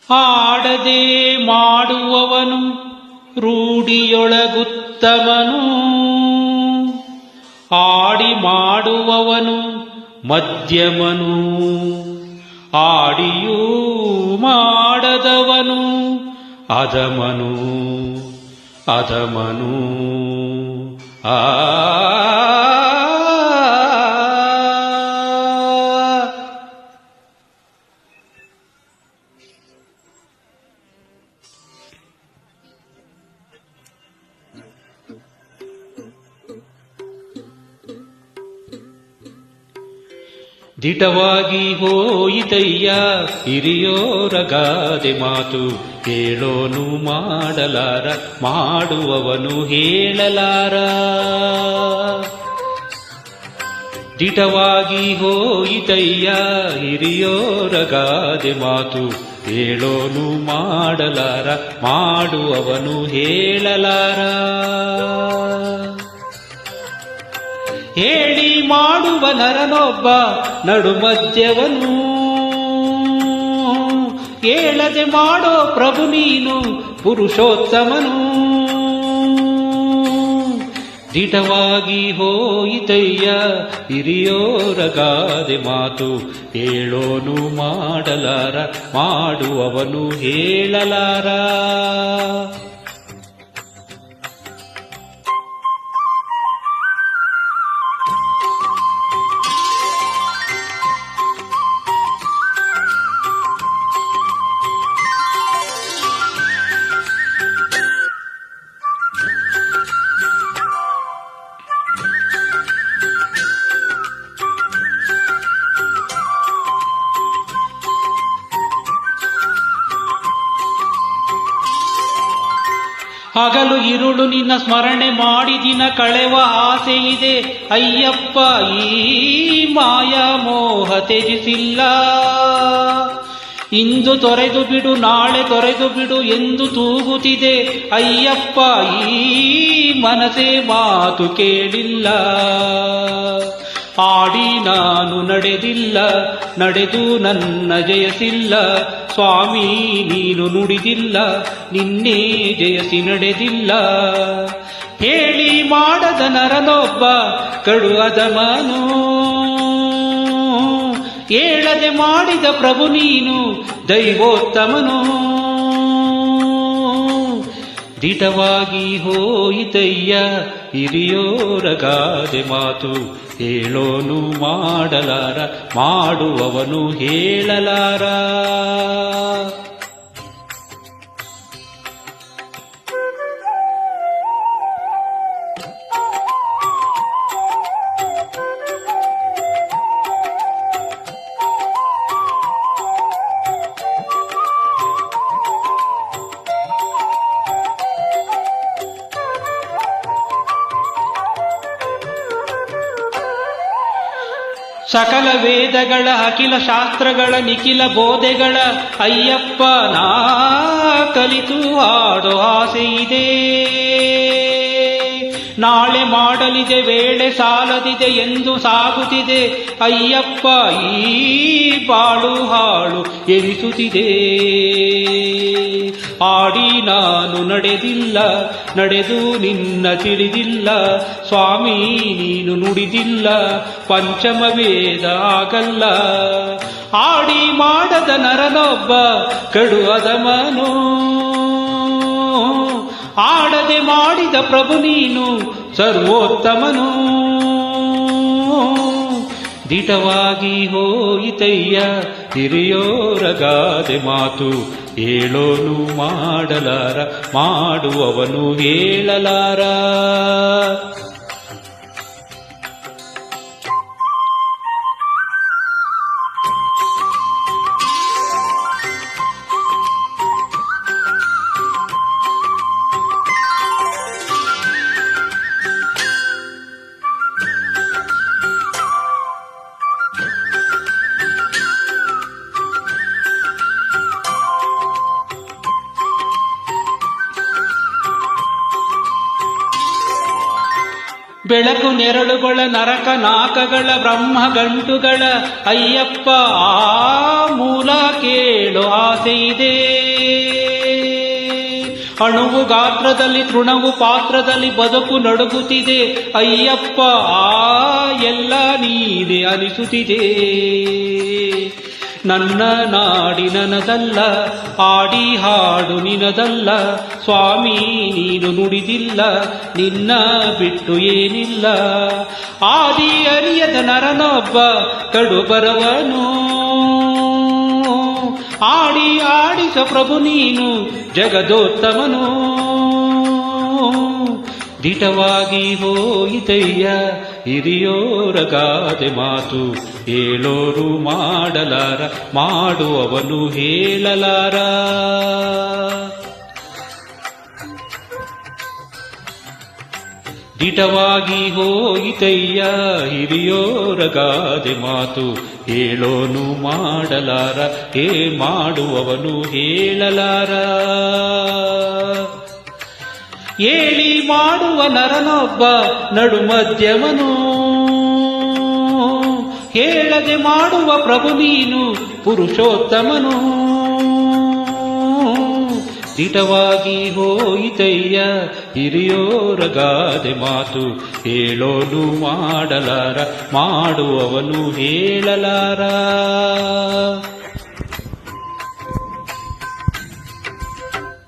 ಆಡದೆ ಮಾಡುವವನು ರೂಢಿಯೊಳಗುತ್ತಮನು, ಆಡಿ ಮಾಡುವವನು ಮಧ್ಯಮನು, ಆಡಿಯೂ ಮಾಡದವನು ಅಧಮನು ಅಧಮನು. ಆ ದಿಟವಾಗಿ ಹೋಯಿತಯ್ಯ ಹಿರಿಯೋರಗಾದೆ ಮಾತು, ಹೇಳೋನು ಮಾಡಲಾರ ಮಾಡುವವನು ಹೇಳಲಾರ. ದಿಟವಾಗಿ ಹೋಯಿತಯ್ಯ ಹಿರಿಯೋರಗಾದೆ ಮಾತು, ಹೇಳೋನು ಮಾಡಲಾರ ಮಾಡುವವನು ಹೇಳಲಾರ. ಹೇಳಿ ಮಾಡುವ ನರನೊಬ್ಬ ನಡುಮಧ್ಯವನು, ಹೇಳದೆ ಮಾಡೋ ಪ್ರಭು ನೀನು ಪುರುಷೋತ್ತಮನು. ದಿಟವಾಗಿ ಹೋಯಿತಯ್ಯ ಹಿರಿಯೋರಗಾದೆ ಮಾತು, ಹೇಳೋನು ಮಾಡಲಾರ ಮಾಡುವವನು ಹೇಳಲಾರ. ಹಗಲು ಇರುಳು ನಿನ್ನ ಸ್ಮರಣೆ ಮಾಡಿ ದಿನ ಕಳೆವ ಆಸೆ ಇದೆ ಅಯ್ಯಪ್ಪ, ಈ ಮಾಯಾ ಮೋಹ ತ್ಯಜಿಸಿಲ್ಲ. ಇಂದು ತೊರೆದು ಬಿಡು ನಾಳೆ ತೊರೆದು ಬಿಡು ಎಂದು ತೂಗುತ್ತಿದೆ ಅಯ್ಯಪ್ಪ, ಈ ಮನಸೇ ಮಾತು ಕೇಳಿಲ್ಲ. ಆಡಿ ನಾನು ನಡೆದಿಲ್ಲ, ನಡೆದು ನನ್ನ ಜಯಸಿಲ್ಲ. ಸ್ವಾಮಿ ನೀನು ನುಡಿದಿಲ್ಲ, ನಿನ್ನೆ ಜಯಸಿ ನಡೆದಿಲ್ಲ. ಹೇಳಿ ಮಾಡದ ನರನೊಬ್ಬ ಕಡು ಅಧಮನು, ಹೇಳದೆ ಮಾಡಿದ ಪ್ರಭು ನೀನು ದೈವೋತ್ತಮನು. ದಿಟವಾಗಿ ಹೋಯಿತಯ್ಯ ಹಿರಿಯೋರಗಾದೆ ಮಾತು, ಹೇಳೋನು ಮಾಡಲಾರ ಮಾಡುವವನು ಹೇಳಲಾರ. ಸಕಲ ವೇದಗಳ ಅಖಿಲ ಶಾಸ್ತ್ರಗಳ ನಿಖಿಲ ಬೋಧೆಗಳ ಅಯ್ಯಪ್ಪ ನಾ ಕಲಿತು ಆಡೋ ಆಸೆ ಇದೆ. ನಾಳೆ ಮಾಡಲಿದೆ ವೇಳೆ ಸಾಲದಿದೆ ಎಂದು ಸಾಗುತ್ತಿದೆ ಅಯ್ಯಪ್ಪ, ಈ ಬಾಳು ಹಾಳು ಎನಿಸುತ್ತಿದೆ. ಆಡಿ ನಾನು ನಡೆದಿಲ್ಲ, ನಡೆದು ನಿನ್ನ ತಿಳಿದಿಲ್ಲ. ಸ್ವಾಮಿ ನೀನು ನುಡಿದಿಲ್ಲ, ಪಂಚಮ ವೇದ ಆಗಲ್ಲ. ಆಡಿ ಮಾಡದ ನರನೊಬ್ಬ ಕಡು ಅಧಮನು, ಆಡದೆ ಮಾಡಿದ ಪ್ರಭು ನೀನು ಸರ್ವೋತ್ತಮನು. ದಿಟವಾಗಿ ಹೋಯಿತಯ್ಯ ಹಿರಿಯೋರಗಾದೆ ಮಾತು, ಹೇಳೋನು ಮಾಡಲಾರ ಮಾಡುವವನು ಹೇಳಲಾರ. ಬೆಳಕು ನೆರಳುಗಳ ನರಕ ನಾಕಗಳ ಬ್ರಹ್ಮ ಗಂಟುಗಳ ಅಯ್ಯಪ್ಪ ಆ ಮೂಲ ಕೇಳು ಆಸೆ ಇದೆ. ಅಣುವು ಗಾತ್ರದಲ್ಲಿ ತೃಣವು ಪಾತ್ರದಲ್ಲಿ ಬದುಕು ನಡುಗುತ್ತಿದೆ ಅಯ್ಯಪ್ಪ ಆ ಎಲ್ಲ ನೀನೆ ಅನಿಸುತ್ತಿದೆ. ನನ್ನ ನಾಡಿ ನನದಲ್ಲ, ಆಡಿ ಹಾಡು ನಿನದಲ್ಲ, ಸ್ವಾಮಿ ನೀನು ನುಡಿದಿಲ್ಲ, ನಿನ್ನ ಬಿಟ್ಟು ಏನಿಲ್ಲ. ಆದಿ ಅರಿಯದ ನರನೊಬ್ಬ ಕಡು ಬರವನು, ಆಡಿ ಆಡಿಸ ಪ್ರಭು ನೀನು ಜಗದೋತ್ತಮನು. ದಿಟವಾಗಿ ಹೋಯಿತಯ್ಯ ಹಿರಿಯೋರ ಗಾದೆ ಮಾತು, ಹೇಳೋರು ಮಾಡಲಾರ ಮಾಡುವವನು ಹೇಳಲಾರ. ದಿಟವಾಗಿ ಹೋಯಿತಯ್ಯ ಹಿರಿಯೋರ ಗಾದೆ ಮಾತು, ಹೇಳೋನು ಮಾಡಲಾರ ಮಾಡುವವನು ಹೇಳಲಾರ. ಏಳಿ ಮಾಡುವ ನರನೊಬ್ಬ ನಡು ಮಧ್ಯಮನು, ಹೇಳದೆ ಮಾಡುವ ಪ್ರಭು ನೀನು ಪುರುಷೋತ್ತಮನು. ದಿಟವಾಗಿ ಹೋಯಿತಯ್ಯ ಹಿರಿಯೋರ ಗಾದೆ ಮಾತು, ಹೇಳೋನು ಮಾಡಲಾರ ಮಾಡುವವನು ಹೇಳಲಾರ.